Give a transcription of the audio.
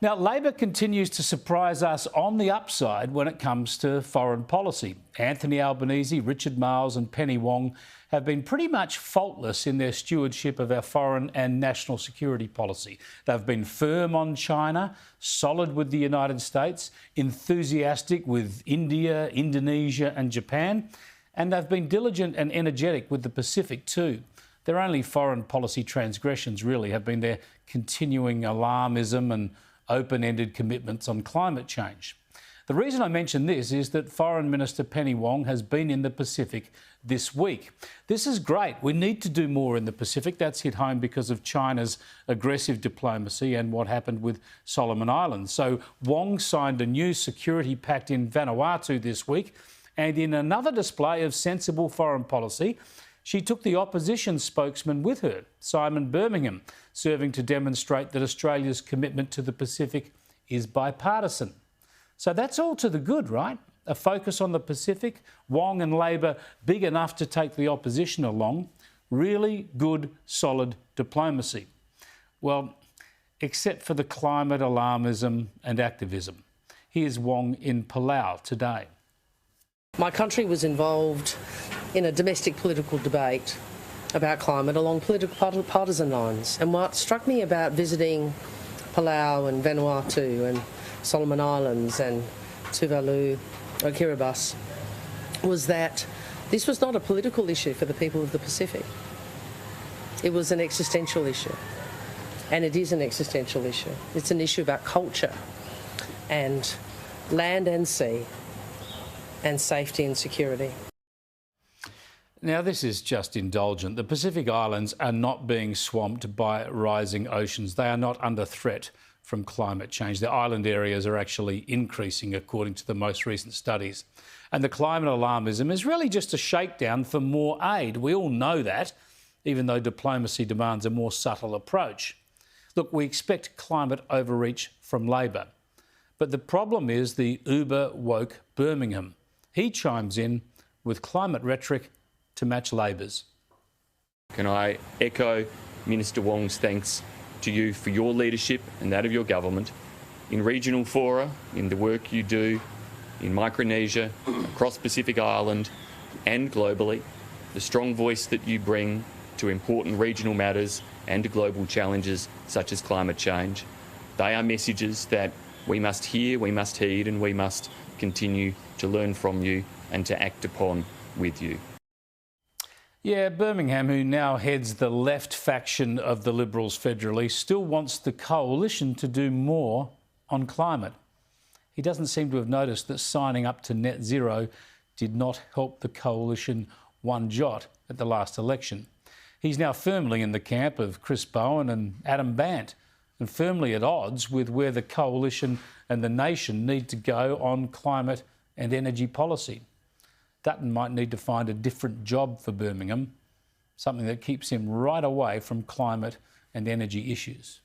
Now, Labor continues to surprise us on the upside when it comes to foreign policy. Anthony Albanese, Richard Marles and Penny Wong have been pretty much faultless in their stewardship of our foreign and national security policy. They've been firm on China, solid with the United States, enthusiastic with India, Indonesia and Japan, and they've been diligent and energetic with the Pacific too. Their only foreign policy transgressions really have been their continuing alarmism and open-ended commitments on climate change. The reason I mention this is that Foreign Minister Penny Wong has been in the Pacific this week. This is great. We need to do more in the Pacific. That's hit home because of China's aggressive diplomacy and what happened with Solomon Islands. So Wong signed a new security pact in Vanuatu this week, and in another display of sensible foreign policy, she took the opposition spokesman with her, Simon Birmingham, serving to demonstrate that Australia's commitment to the Pacific is bipartisan. So that's all to the good, right? A focus on the Pacific, Wong and Labor big enough to take the opposition along. Really good, solid diplomacy. Well, except for the climate alarmism and activism. Here's Wong in Palau today. My country was involved in a domestic political debate about climate along political partisan lines. And what struck me about visiting Palau and Vanuatu and Solomon Islands and Tuvalu or Kiribati was that this was not a political issue for the people of the Pacific. It was an existential issue. And it is an existential issue. It's an issue about culture and land and sea and safety and security. Now, this is just indulgent. The Pacific Islands are not being swamped by rising oceans. They are not under threat from climate change. The island areas are actually increasing, according to the most recent studies. And the climate alarmism is really just a shakedown for more aid. We all know that, even though diplomacy demands a more subtle approach. Look, we expect climate overreach from Labor. But the problem is the uber-woke Birmingham. He chimes in with climate rhetoric to match Labor's. Can I echo Minister Wong's thanks to you for your leadership and that of your government in regional fora, in the work you do in Micronesia, across Pacific Island and globally, the strong voice that you bring to important regional matters and to global challenges such as climate change. They are messages that we must hear, we must heed, and we must continue to learn from you and to act upon with you. Yeah, Birmingham, who now heads the left faction of the Liberals federally, still wants the coalition to do more on climate. He doesn't seem to have noticed that signing up to net zero did not help the coalition one jot at the last election. He's now firmly in the camp of Chris Bowen and Adam Bandt, and firmly at odds with where the coalition and the nation need to go on climate and energy policy. Dutton might need to find a different job for Birmingham, something that keeps him right away from climate and energy issues.